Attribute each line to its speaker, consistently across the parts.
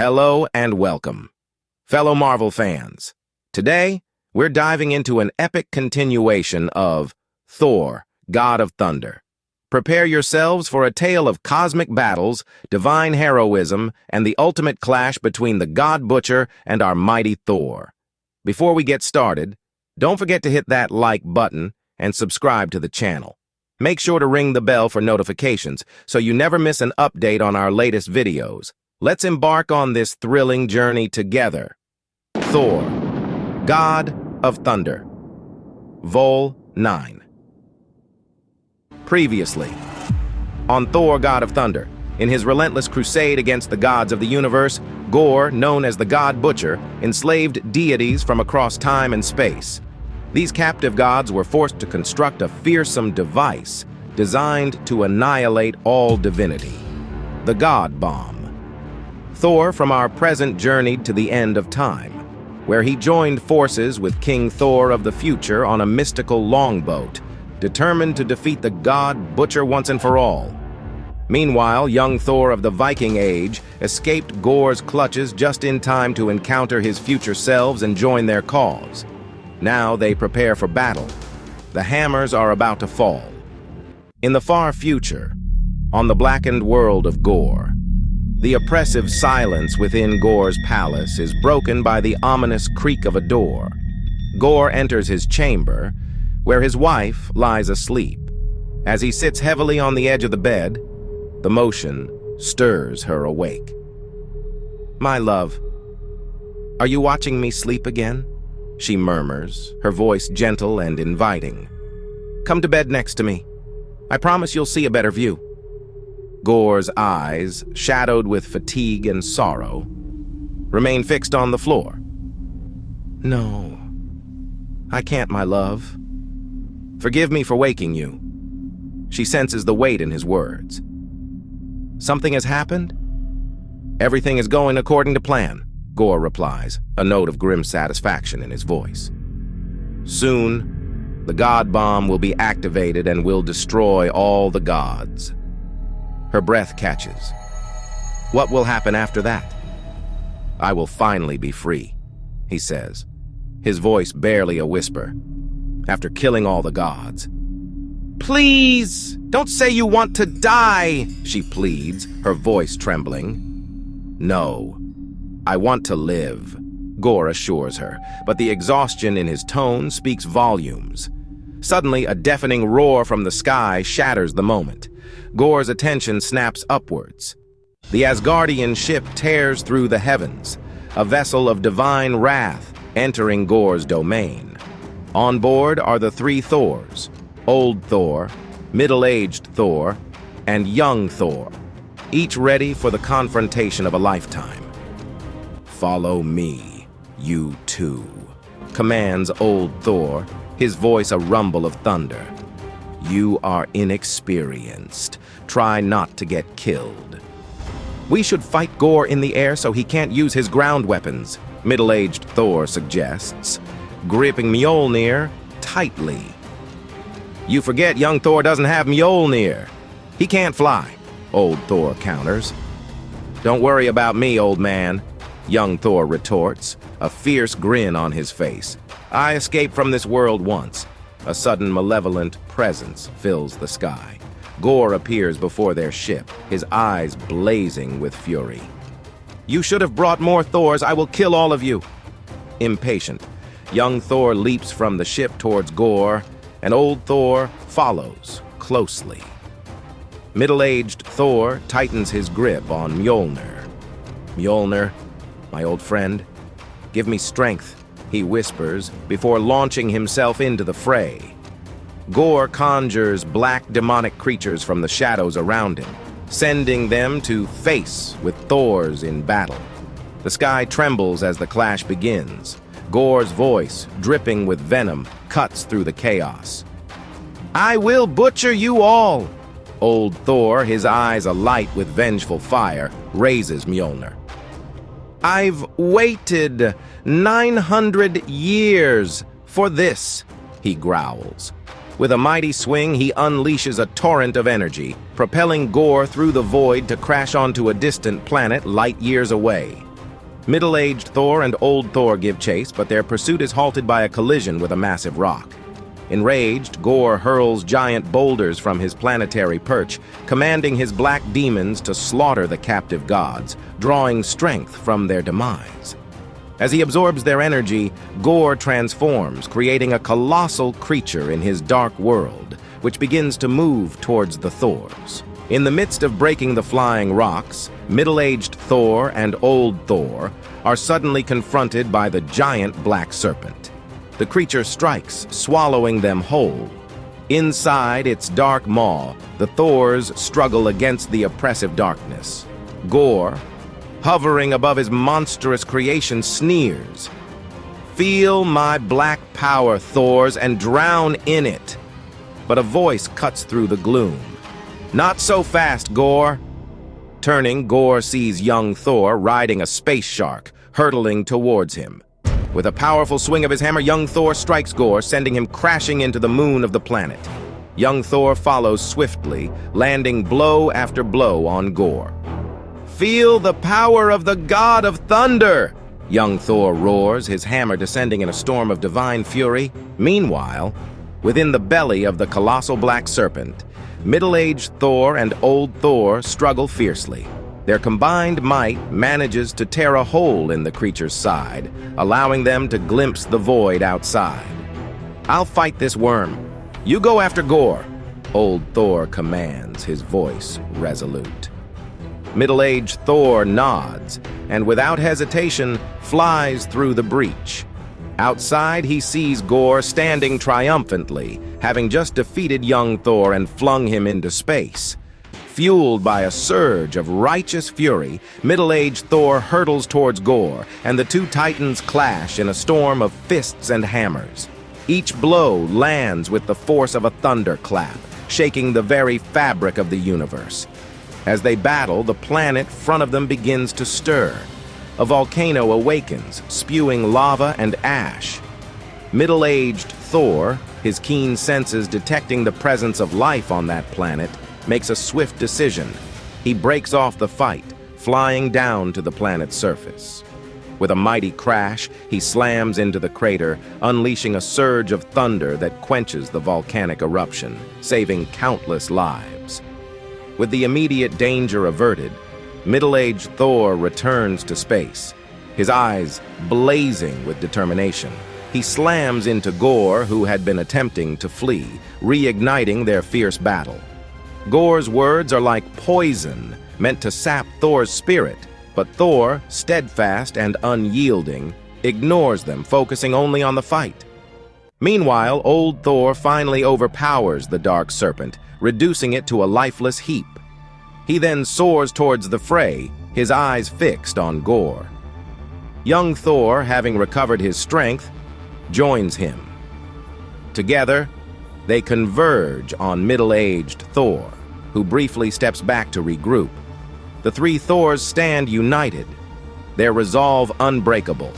Speaker 1: Hello and welcome, fellow Marvel fans. Today, we're diving into an epic continuation of Thor, God of Thunder. Prepare yourselves for a tale of cosmic battles, divine heroism, and the ultimate clash between the God Butcher and our mighty Thor. Before we get started, don't forget to hit that like button and subscribe to the channel. Make sure to ring the bell for notifications so you never miss an update on our latest videos. Let's embark on this thrilling journey together. Thor, God of Thunder. Vol 9. Previously, on Thor, God of Thunder, in his relentless crusade against the gods of the universe, Gorr, known as the God Butcher, enslaved deities from across time and space. These captive gods were forced to construct a fearsome device designed to annihilate all divinity, the God Bomb. Thor from our present journeyed to the end of time, where he joined forces with King Thor of the future on a mystical longboat, determined to defeat the God Butcher once and for all. Meanwhile, young Thor of the Viking Age escaped Gorr's clutches just in time to encounter his future selves and join their cause. Now they prepare for battle. The hammers are about to fall. In the far future, on the blackened world of Gorr, the oppressive silence within Gorr's palace is broken by the ominous creak of a door. Gorr enters his chamber, where his wife lies asleep. As he sits heavily on the edge of the bed, the motion stirs her awake. "My love, are you watching me sleep again?" she murmurs, her voice gentle and inviting. "Come to bed next to me. I promise you'll see a better view." Gorr's eyes, shadowed with fatigue and sorrow, remain fixed on the floor. "No, I can't, my love. Forgive me for waking you." She senses the weight in his words. "Something has happened?" "Everything is going according to plan," Gorr replies, a note of grim satisfaction in his voice. "Soon, the God Bomb will be activated and will destroy all the gods." Her breath catches. "What will happen after that?" "I will finally be free," he says, his voice barely a whisper. "After killing all the gods." "Please, don't say you want to die," she pleads, her voice trembling. "No, I want to live," Gorr assures her, but the exhaustion in his tone speaks volumes. Suddenly, a deafening roar from the sky shatters the moment. Gorr's attention snaps upwards. The Asgardian ship tears through the heavens, a vessel of divine wrath entering Gorr's domain. On board are the three Thors: Old Thor, Middle-Aged Thor, and Young Thor, each ready for the confrontation of a lifetime. "Follow me, you two," commands Old Thor, his voice a rumble of thunder. "You are inexperienced. Try not to get killed." "We should fight Gorr in the air so he can't use his ground weapons," Middle-Aged Thor suggests, gripping Mjolnir tightly. "You forget young Thor doesn't have Mjolnir. He can't fly," Old Thor counters. "Don't worry about me, old man," young Thor retorts, a fierce grin on his face. "I escaped from this world once." A sudden malevolent presence fills the sky. Gorr appears before their ship, his eyes blazing with fury. "You should have brought more Thors. I will kill all of you." Impatient, young Thor leaps from the ship towards Gorr, and Old Thor follows closely. Middle-Aged Thor tightens his grip on Mjolnir. "Mjolnir, my old friend, give me strength," he whispers before launching himself into the fray. Gorr conjures black demonic creatures from the shadows around him, sending them to face with Thors in battle. The sky trembles as the clash begins. Gorr's voice, dripping with venom, cuts through the chaos. "I will butcher you all!" Old Thor, his eyes alight with vengeful fire, raises Mjolnir. "I've waited 900 years for this," he growls. With a mighty swing, he unleashes a torrent of energy, propelling Gorr through the void to crash onto a distant planet light years away. Middle-aged Thor and old Thor give chase, but their pursuit is halted by a collision with a massive rock. Enraged, Gorr hurls giant boulders from his planetary perch, commanding his black demons to slaughter the captive gods, drawing strength from their demise. As he absorbs their energy, Gorr transforms, creating a colossal creature in his dark world, which begins to move towards the Thors. In the midst of breaking the flying rocks, middle-aged Thor and old Thor are suddenly confronted by the giant black serpent. The creature strikes, swallowing them whole. Inside its dark maw, the Thors struggle against the oppressive darkness. Gorr, hovering above his monstrous creation, sneers. "Feel my black power, Thors, and drown in it." But a voice cuts through the gloom. "Not so fast, Gorr." Turning, Gorr sees young Thor riding a space shark, hurtling towards him. With a powerful swing of his hammer, young Thor strikes Gorr, sending him crashing into the moon of the planet. Young Thor follows swiftly, landing blow after blow on Gorr. "Feel the power of the God of Thunder!" Young Thor roars, his hammer descending in a storm of divine fury. Meanwhile, within the belly of the colossal black serpent, middle-aged Thor and old Thor struggle fiercely. Their combined might manages to tear a hole in the creature's side, allowing them to glimpse the void outside. "I'll fight this worm. You go after Gorr," old Thor commands, his voice resolute. Middle-aged Thor nods, and without hesitation, flies through the breach. Outside, he sees Gorr standing triumphantly, having just defeated young Thor and flung him into space. Fueled by a surge of righteous fury, middle-aged Thor hurtles towards Gorr, and the two titans clash in a storm of fists and hammers. Each blow lands with the force of a thunderclap, shaking the very fabric of the universe. As they battle, the planet in front of them begins to stir. A volcano awakens, spewing lava and ash. Middle-aged Thor, his keen senses detecting the presence of life on that planet, makes a swift decision. He breaks off the fight, flying down to the planet's surface. With a mighty crash, he slams into the crater, unleashing a surge of thunder that quenches the volcanic eruption, saving countless lives. With the immediate danger averted, middle-aged Thor returns to space, his eyes blazing with determination. He slams into Gorr, who had been attempting to flee, reigniting their fierce battle. Gorr's words are like poison, meant to sap Thor's spirit, but Thor, steadfast and unyielding, ignores them, focusing only on the fight. Meanwhile, old Thor finally overpowers the dark serpent, reducing it to a lifeless heap. He then soars towards the fray, his eyes fixed on Gorr. Young Thor, having recovered his strength, joins him. Together, they converge on middle-aged Thor, who briefly steps back to regroup. The three Thors stand united, their resolve unbreakable.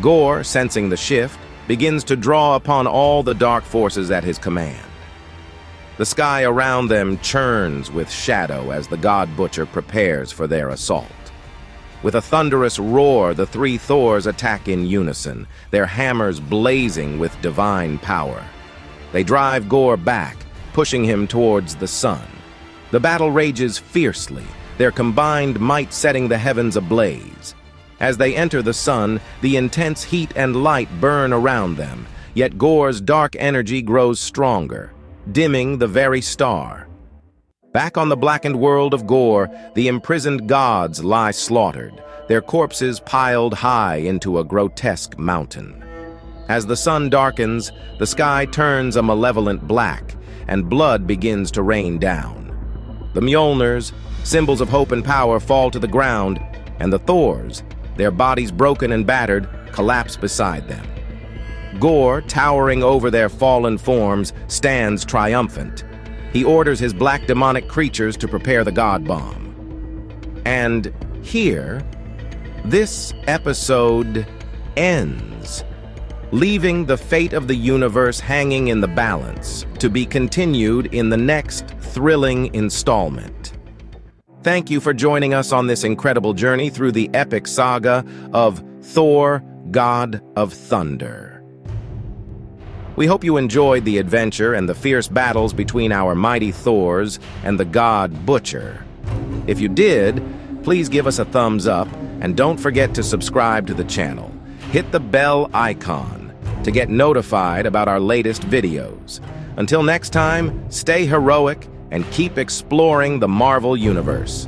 Speaker 1: Gorr, sensing the shift, begins to draw upon all the dark forces at his command. The sky around them churns with shadow as the God Butcher prepares for their assault. With a thunderous roar, the three Thors attack in unison, their hammers blazing with divine power. They drive Gorr back, pushing him towards the sun. The battle rages fiercely, their combined might setting the heavens ablaze. As they enter the sun, the intense heat and light burn around them, yet Gorr's dark energy grows stronger, dimming the very star. Back on the blackened world of Gorr, the imprisoned gods lie slaughtered, their corpses piled high into a grotesque mountain. As the sun darkens, the sky turns a malevolent black, and blood begins to rain down. The Mjolnirs, symbols of hope and power, fall to the ground, and the Thors, their bodies broken and battered, collapse beside them. Gorr, towering over their fallen forms, stands triumphant. He orders his black demonic creatures to prepare the God Bomb. And here, this episode ends, leaving the fate of the universe hanging in the balance, to be continued in the next thrilling installment. Thank you for joining us on this incredible journey through the epic saga of Thor, God of Thunder. We hope you enjoyed the adventure and the fierce battles between our mighty Thors and the god Butcher. If you did, please give us a thumbs up and don't forget to subscribe to the channel. Hit the bell icon to get notified about our latest videos. Until next time, stay heroic and keep exploring the Marvel Universe.